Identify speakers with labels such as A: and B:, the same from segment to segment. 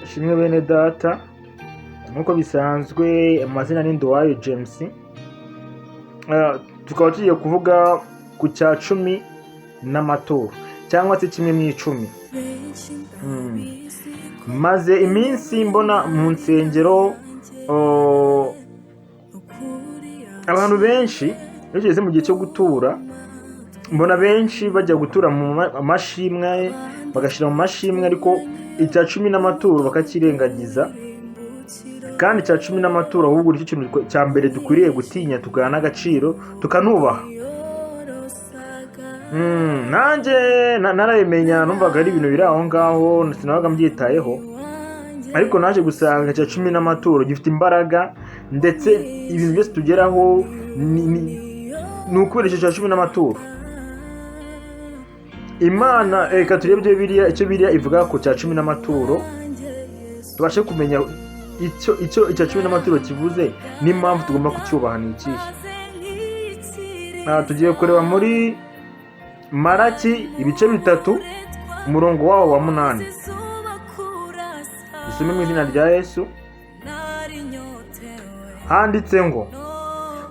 A: Shimwe bene data, nkuko bisanzwe amazina ni Nduwayo James. Tukaba tugiye kuvuga ku cyacumi namaturo cyangwa se kimwe mu icumi. Maze iminsi mbona mu nsengero abantu benshi bageze mu gihe cyo gutura, mbona benshi bajya gutura mu mashimwe, bagashira mu mashimwe, ariko icyacumi n'amaturo bakakirengagiza. Kandi icyacumi n'amaturo ahubwo nicyo kintu cya mbere dukwiriye gutinya, tugaha n'agaciro, tukanubaha. Nanjye narabimenya, numvaga ari ibintu biri aho ngaho, sinabaga mbyitayeho, ariko naje gusanga icyacumi n'amaturo gifite imbaraga, ndetse ibintu byose tugeraho ni ukubera icyacumi n'amaturo. Imana, reka turebe icyo Bibiliya ivuga ku cyacumi n'amaturo, tubashe kumenya icyo icyacumi n'amaturo kivuze n'impamvu tugomba kucyubaha ni ikihe. Tugiye kureba muri Maraki ibice 3 umurongo wawo wa 8. Dusome mu izina rya Yesu. Handitse ngo,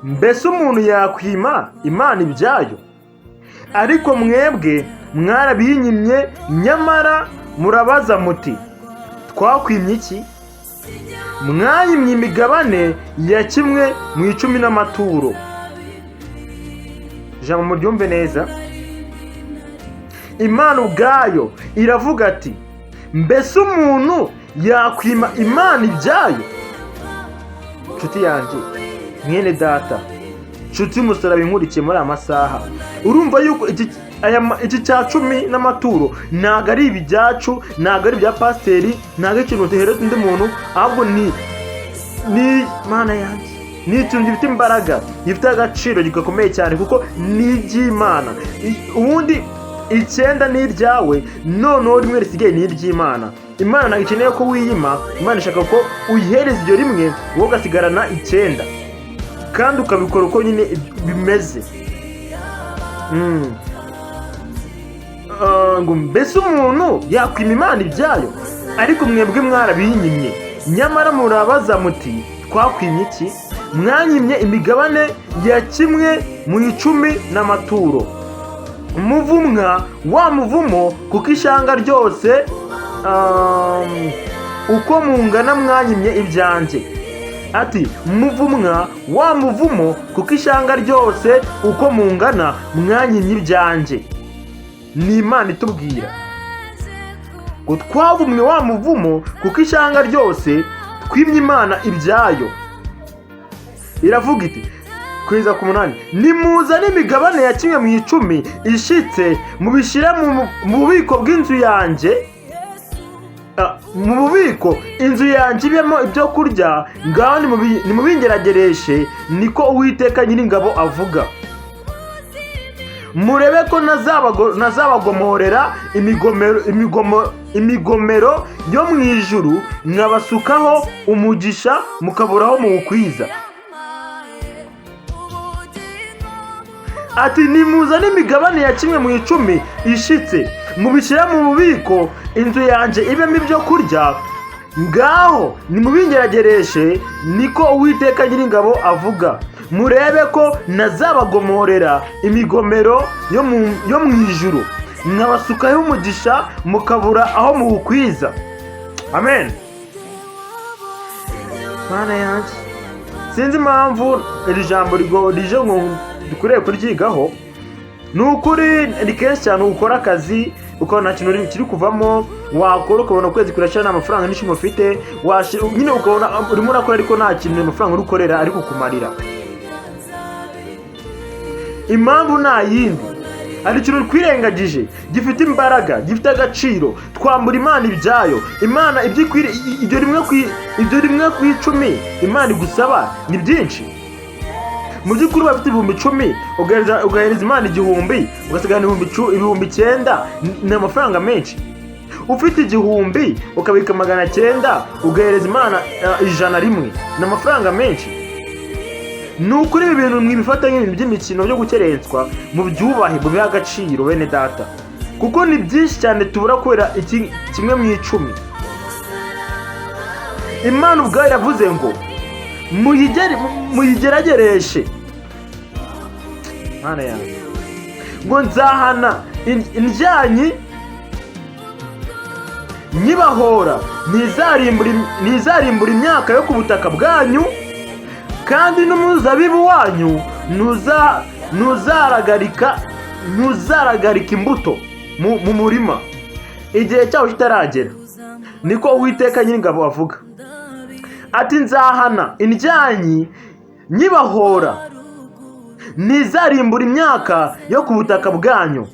A: mbese umuntu yakwima Imana ibyayo? Ariko mwebwe mwarabinyimye, nyamara murabaza muti, twakwimye iki? Mwayimye imigabane ya kimwe mu icumi n'amaturo. Jambo muryumve neza. Imana ubwayo iravuga ati, mbese umuntu yakwima Imana ibyayo? Nshuti yanjye, mwene data, nshuti y'umusaraba inkurikiye muri amasaha, urumva yuko iki cyacumi n'amaturo ntabwo ari ibijyacu, ntabwo ari ibya pasiteri, ntabwo ari ikintu duhereza undi muntu, ahubwo ni Mana yanjye, ni ikintu gifite imbaraga, gifite agaciro gakomeye cyane, kuko ni iby'Imana. Ubundi 9 ni iryawe, noneho rimwe risigaye ni iry'Imana. Imana ntabwo ikeneye ko wiyima, Imana ishaka ko uyihereza iryo rimwe, wowe ugasigarana 9, kandi ukabikora uko nyine bimeze. Ngo mbese umuntu yakwima Imana ibyayo? Ariko mwebwe mwarabinyimye, nyamara murabaza muti, twakwimye iki? Mwanyimye imigabane ya kimwe mu icumi n'amaturo. Muvumwa wa muvumo, kuko ishanga ryose uko mungana mwanyimye ibyanjye. Ati, muvumwa wa muvumo, kuko ishanga ryose uko mungana mwanyimye ibyanjye. Ni Imana itubwira ngo twavumwe wa muvumo, kuko ishanga ryose twimye Imana ibyayo. Iravuga iti kwiza ku 8, nimuzane imigabane ya kimwe mu icumi ishitse, mubishyira mu bubiko bw'inzu yanjye, mu bubiko inzu yanjye ibemo ibyo kurya, ngaho nimubingeragereshe, niko Uwiteka Nyiringabo avuga. Murebe ko nazabagomorera imigomero yo mu ijuru, nkabasukaho umugisha mukaburaho muwukwiza. Ati, nimuzane imigabane ya kimwe mu icumi ishitse, mubishyira mu bubiko inzu yanjye ibemo ibyo kurya, ngaho nimubingeragereshe, niko Uwiteka Nyiringabo avuga. Murebe ko nazabagomorera imigomero yo mu ijuru, nkabasukaho umugisha mukabura aho muwukwiza. Amen. Mana yanjye, sinzi impamvu iri jambo rije ngo dukwiriye kuryigaho. Ni ukuri ni kenshi cyane ukora akazi, ukabona nta kintu kiri kuvamo, wakora ukabona ukwezi kurashira nta mafaranga n'ishimo ufite, nyine ukabona urimo urakora ariko nta kintu amafaranga uri gukorera ari kukumarira. Impamvu nta yindi, ari ikintu twirengagije, gifite imbaraga, gifite agaciro, twambura Imana ibyayo. Imana ibyo rimwe ku icumi Imana igusaba ni byinshi. Mu by'ukuri bafite 10,000, ugahereza Imana 1,000, ugasigana 9,000, ni amafaranga menshi. Ufite 1,000 ukabika 900, ugahereza Imana 101, ni amafaranga menshi. Ni ukuri ibi bintu mwibifata nk'ibintu by'imikino byo gukerenswa, mu byubahe, mu biha agaciro bene data, kuko ni byinshi cyane tubura kubera kimwe mu icumi. Imana ubwayo iravuze ngo muyigeragereshe. Mana yanjye, ngo nzahana indyanyi nyibahora, ntizarimbura imyaka yo ku butaka bwanyu, kandi n'umuzabibu wanyu ntuzaragarika imbuto mu murima igihe cyawo kitaragera, niko Uwiteka Nyiringabo avuga. Ati nzahana indyanyi nyibahora, ntizarimbura imyaka yo ku butaka bwanyu,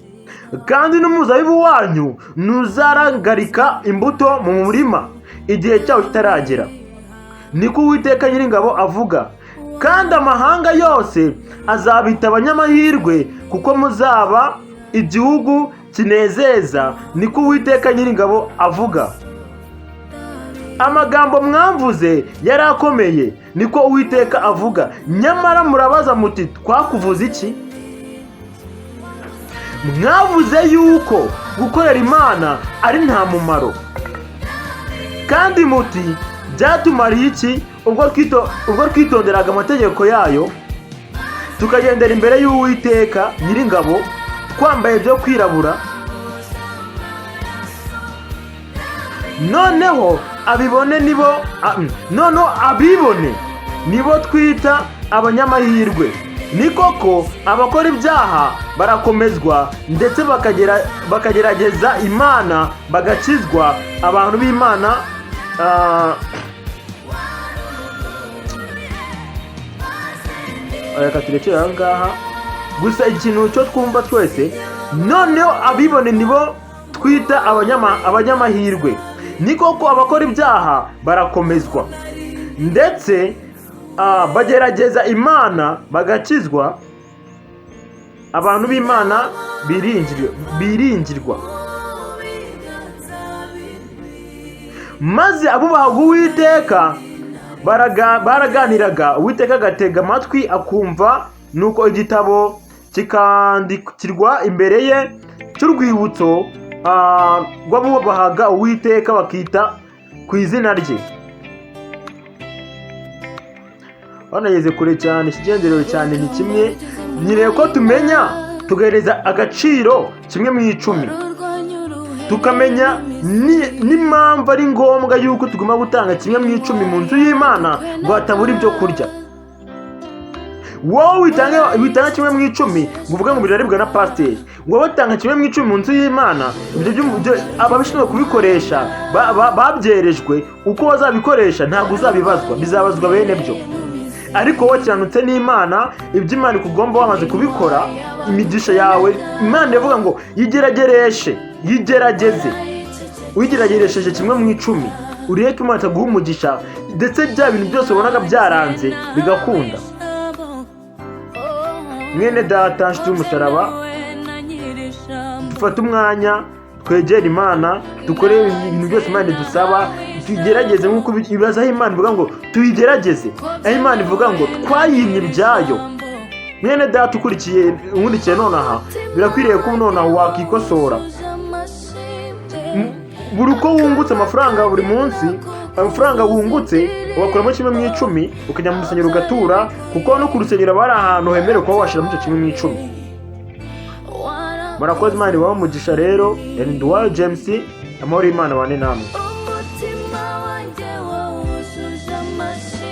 A: kandi n'umuzabibu wanyu ntuzaragarika imbuto mu murima igihe cyawo kitaragera, niko Uwiteka Nyiringabo avuga. Kandi amahanga yose azabita abanyamahirwe, kuko muzaba igihugu kinezeza, niko Uwiteka Nyiringabo avuga. Amagambo mwamvuze yari akomeye, niko Uwiteka avuga, nyamara murabaza muti twakuvuze iki? Mwavuze yuko gukorera Imana ari nta mumaro, kandi muti byatumariye iki ubwo twitonderaga amategeko yayo, tukagendera imbere y'Uwiteka Nyiringabo twambaye ibyo kwirabura? Noneho abibone nibo twita abanyamahirwe. Ni koko abakora ibyaha barakomezwa, ndetse bakagerageza Imana bagakizwa. Abantu b'Imana reka turekere aha ngaha. Gusa ikintu cyo twumva twese, noneho abibone nibo twita abanyamahirwe. Ni koko abakora ibyaha barakomezwa, ndetse bagerageza Imana bagakizwa. Abantu b'Imana biringirwa. Maze abubahaga Uwiteka baraganiraga, Uwiteka agatega amatwi akumva, nuko igitabo kikandikirwa imbere ye cy'urwibutso rw'abubahaga Uwiteka bakita ku izina rye. Banageze kure cyane, ikigenderewe cyane ni kimwe, nyine ko tumenya tugahereza agaciro kimwe mu icumi, tukamenya n'impamvu ari ngombwa yuko tugomba gutanga kimwe mu icumi mu nzu y'Imana ngo hatabura ibyo kurya. Wowe witanga kimwe mu icumi ngo uvuge ngo biraribwa na pasiteri, wowe utanga kimwe mu icumi mu nzu y'Imana, ababishinzwe kubikoresha babyerejwe uko bazabikoresha ntabwo uzabibazwa, bizabazwa bene byo. Ariko wowe kiranutse n'Imana, ibyo Imana ikugomba wamaze kubikora, imigisha yawe Imana iravuga ngo yigerageze. Wigerageresheje kimwe mu icumi, ureke Imana itaguha umugisha, ndetse bya bintu byose ubonaga byaranze bigakunda. Mwene data, nshuti y'umusaraba, dufate umwanya twegere Imana, dukore ibintu byose Imana idusaba, tugerageze nk'uko ibibazo aho Imana ivuga ngo tuyigerageze, aho Imana ivuga ngo twayimye ibyayo. Mwene data ukurikiye nonaha, birakwiriye ko nonaha wakikosora. Buri uko wungutse amafaranga buri munsi, amafaranga wungutse ugakuramo kimwe mu icumi, ukajya mu rusengero ugatura, kuko no ku rusengero bari ahantu hemerewe kuba washyiramo icyo kimwe mu icumi. Murakoze, Imana ibahe umugisha rero. Ndi James, amahoro y'Imana abane namwe.